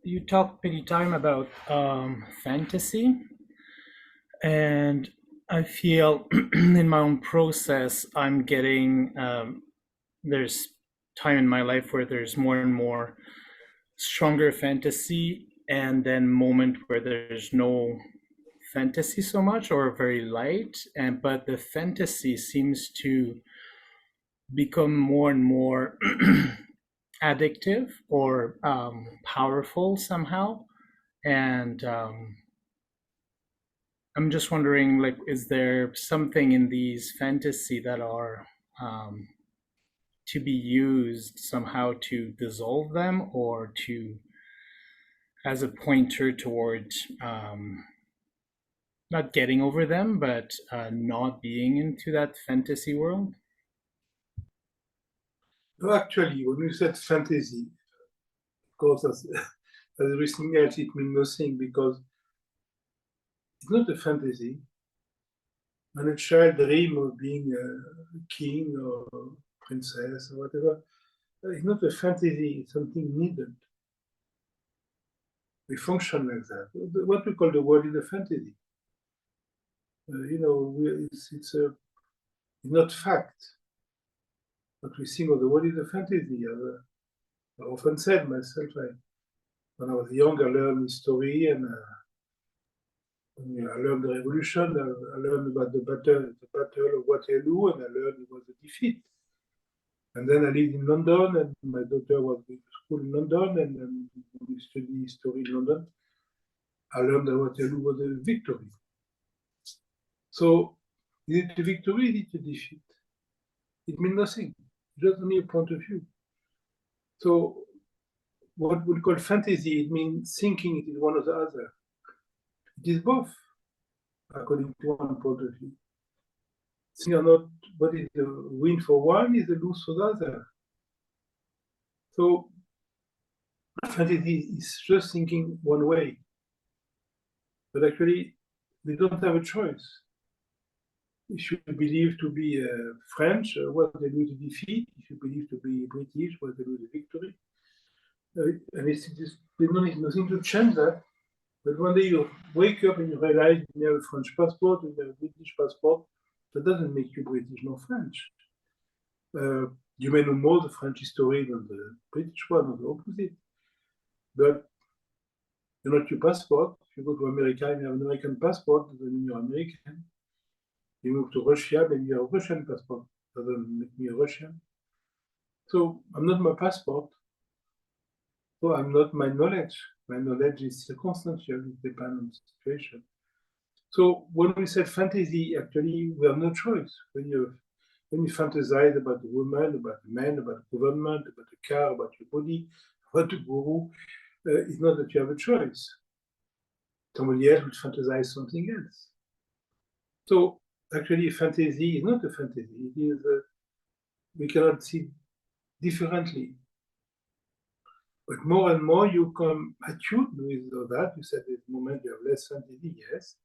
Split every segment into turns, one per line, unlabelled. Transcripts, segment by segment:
you talked many time about fantasy, and I feel in my own process I'm getting there's time in my life where there's more and more stronger fantasy, and then moment where there's no fantasy so much or very light, and but the fantasy seems to become more and more addictive or powerful somehow. And I'm just wondering, like, is there something in these fantasy that are um, to be used somehow to dissolve them or to as a pointer towards not getting over them, but not being into that fantasy world?
No, actually, when you said fantasy, of course, as everything else, it means nothing because it's not a fantasy. When a child dreams of being a king or princess or whatever, it's not a fantasy, it's something needed. We function like that. What we call the world is a fantasy. It's not fact. What we think of the world is a fantasy. I often said myself, when I was young, I learned history and I learned the revolution. I learned about the battle of Waterloo, and I learned it was a defeat. And then I lived in London, and my daughter was going to school in London, and then we studied history in London. I learned that Waterloo was a victory. So, is it a victory? Is it a defeat? It means nothing. Just only a point of view. So, what we call fantasy, it means thinking it is one or the other. It is both, according to one point of view. Things are not what is the win for one is the lose for the other. So fantasy is just thinking one way. But actually, we don't have a choice. If you believe to be French, what they lose the defeat. If you believe to be British, what they lose the victory. And there's nothing to change that. But one day you wake up and you realize you have a French passport, you have a British passport. That doesn't make you British nor French. You may know more the French history than the British one, or the opposite. But you're not your passport. If you go to America and you have an American passport, then you're American. You move to Russia, maybe you have a Russian passport. Doesn't make me a Russian. So I'm not my passport. So I'm not my knowledge. My knowledge is circumstantial. It depends on the situation. So when we said fantasy, actually, we have no choice. When you fantasize about a woman, about a man, about a government, about a car, about your body, about a guru, it's not that you have a choice. Somebody else would fantasize something else. So actually, fantasy is not a fantasy. It is we cannot see differently. But more and more you come attuned with that. You said this moment you have less fantasy, yes.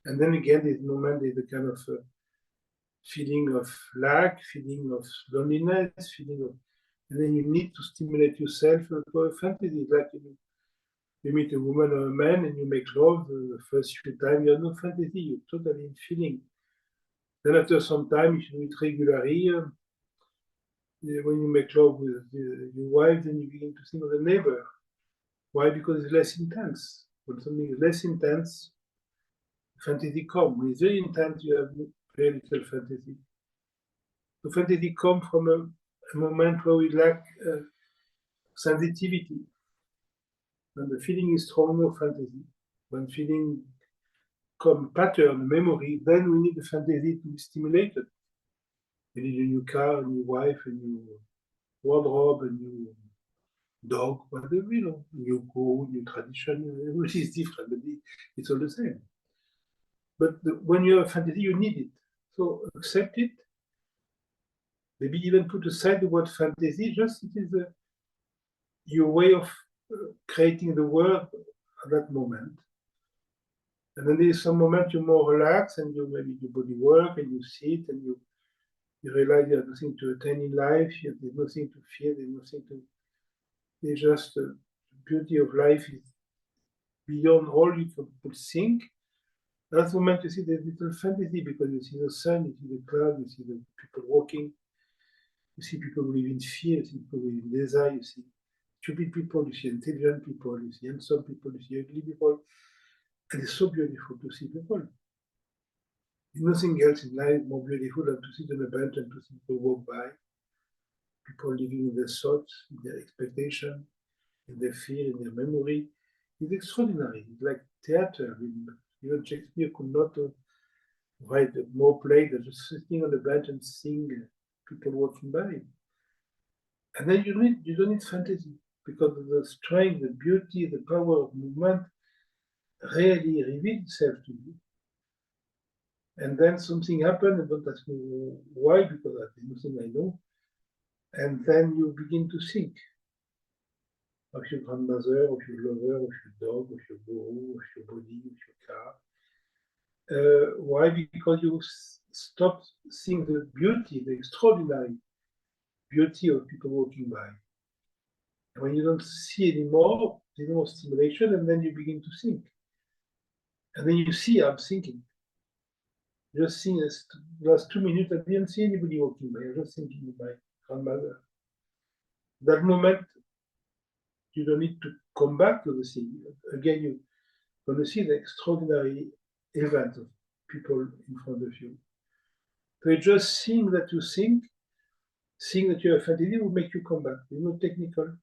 And then again, this moment is a kind of feeling of lack, feeling of loneliness, feeling of, and then you need to stimulate yourself for a fantasy. Like you meet a woman or a man and you make love the first few times, you have no fantasy, you're totally in feeling. Then after some time, if you do it regularly, when you make love with your wife, then you begin to think of the neighbor. Why? Because it's less intense. When something is less intense, fantasy comes. When it's very intense, you have very little fantasy. So fantasy comes from a moment where we lack sensitivity. When the feeling is strong, no fantasy. When feeling come pattern, memory, then we need the fantasy to be stimulated. You need a new car, a new wife, a new wardrobe, a new dog, whatever, new code, new tradition, everything is different, but it's all the same. But when you have fantasy, you need it. So accept it. Maybe even put aside the word fantasy, just it is your way of creating the world at that moment. And then there's some moment you're more relaxed and you maybe do body work and you sit and you realize you have nothing to attain in life, there's nothing to fear, there's nothing to, there's just beauty of life is beyond all you could think, that's the moment you see the little fantasy, because you see the sun, you see the cloud, you see the people walking, you see people who live in fear, you see people who live in desire, you see stupid people, you see intelligent people, you see handsome people, you see ugly people. And it's so beautiful to see people. Nothing else in life more beautiful than to sit on a bench and to see people walk by, people living in their thoughts, in their expectation, in their fear, in their memory. It's extraordinary. It's like theater. Even Shakespeare could not write more plays than just sitting on the bench and seeing people walking by. And then you don't need fantasy, because of the strength, the beauty, the power of movement really reveals itself to you. And then something happened, and don't ask me why, because that's nothing I know. And then you begin to think of your grandmother, of your lover, of your dog, of your guru, of your body, of your car. Why? Because you stop seeing the beauty, the extraordinary beauty of people walking by. And when you don't see anymore, there's no stimulation, and then you begin to think. And then you see, I'm thinking. Just seeing the last 2 minutes, I didn't see anybody walking by. I was just thinking of my grandmother. That moment, you don't need to come back to the scene. Again, you're going to see the extraordinary event of people in front of you. So just seeing that you think, seeing that you have fantasy will make you come back. It's not technical.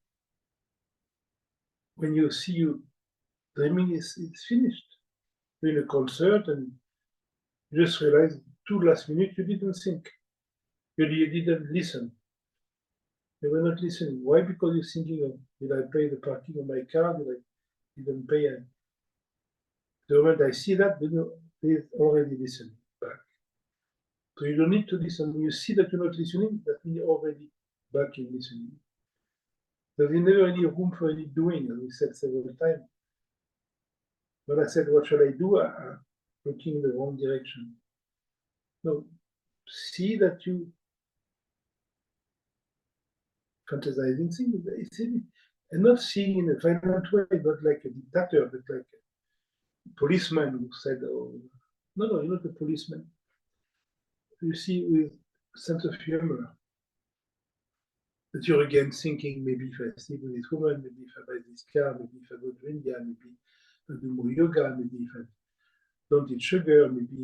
When you see you dreaming, it's finished. You're in a concert and you just realize 2 last minutes you didn't think. You didn't listen. You were not listening. Why? Because you're thinking of, did I pay the parking on my car? Didn't pay it? The moment I see that, they're already listening back. So you don't need to listen. When you see that you're not listening, that means you're already back in listening. There's never any room for any doing, as we said several times. When I said, what shall I do? I'm looking in the wrong direction. No, see that you fantasizing things, and not seeing in a violent way, not like a dictator, but like a policeman who said, oh, no, you're not a policeman. You see with sense of humor that you're again thinking, maybe if I sleep with this woman, maybe if I buy this car, maybe if I go to India, maybe if I do more yoga, maybe if I don't eat sugar, maybe.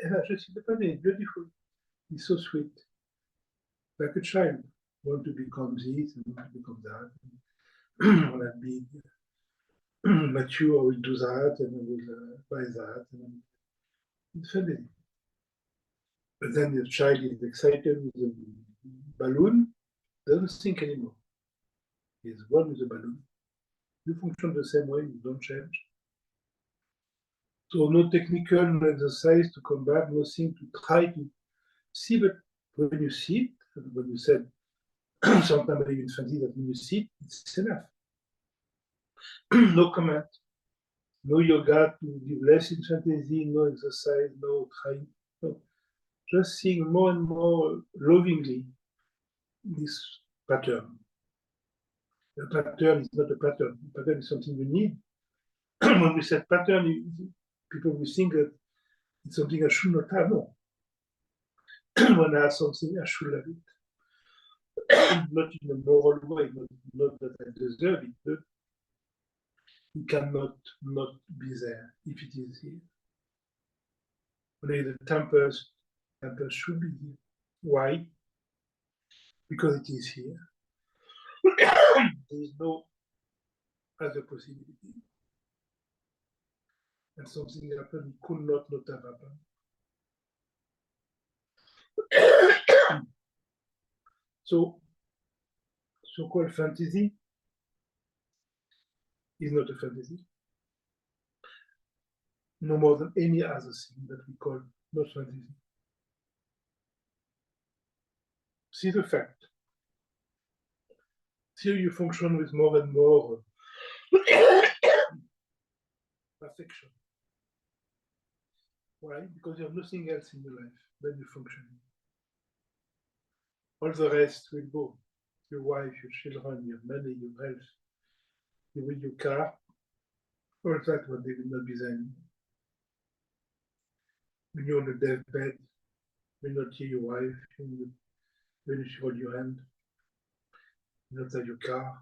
And I just see the pattern, it's beautiful. It's so sweet. Like a child, want to become this and want to become that. Want to be mature, I will do that, and I will buy that. And it's family. But then the child is excited with the balloon, doesn't think anymore. He's one with the balloon. You function the same way, you don't change. So no technical, no exercise to come back, nothing to try to see, but when you see it, when you said sometimes I even fancy that when you see it, it's enough. No comment, no yoga to give less in fantasy, no exercise, no trying, no. Just seeing more and more lovingly this pattern. The pattern is not a pattern. The pattern is something you need. When we said pattern, people will think that it's something I should not have. No. When I have something, I should have it. Not in a moral way, not that I deserve it, but it cannot not be there if it is here. Only the tempest should be here. Why? Because it is here. There is no other possibility. And something happened, could not have happened. So, so-called fantasy is not a fantasy, no more than any other thing that we call not fantasy. See the fact. See you function with more and more perfection. Why? Because you have nothing else in your life than you function. All the rest will go. your wife, your children, your money, your health, your car, all that what they will not be there anymore. When you're on the deathbed, you will not hear your wife, you will not hold your hand, you will not have your car,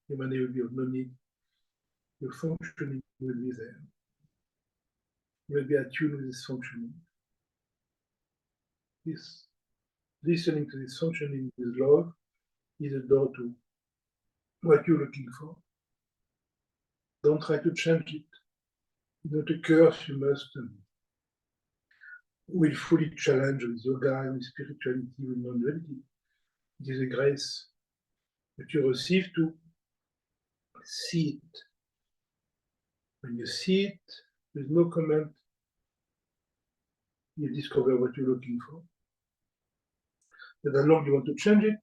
your money will be of no need, your functioning will be there. You will be attuned with this functioning. This listening to this functioning with love is a door to what you're looking for. Don't try to change it. Not a curse you must willfully challenge with yoga, with spirituality, with non-duality. It is a grace that you receive to see it. When you see it, with no comment, you discover what you're looking for. But as long as you want to change it,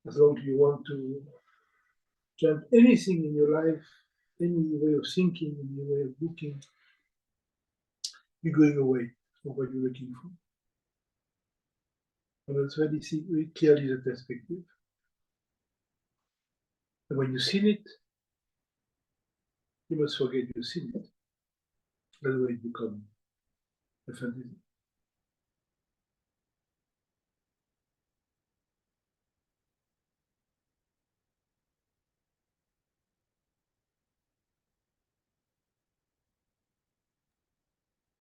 as long as you want to change anything in your life, any way of thinking, any way of looking, you're going away from what you're looking for. And that's very clearly the perspective. And when you see it, you must forget you've seen it. Otherwise, it becomes a fantasy.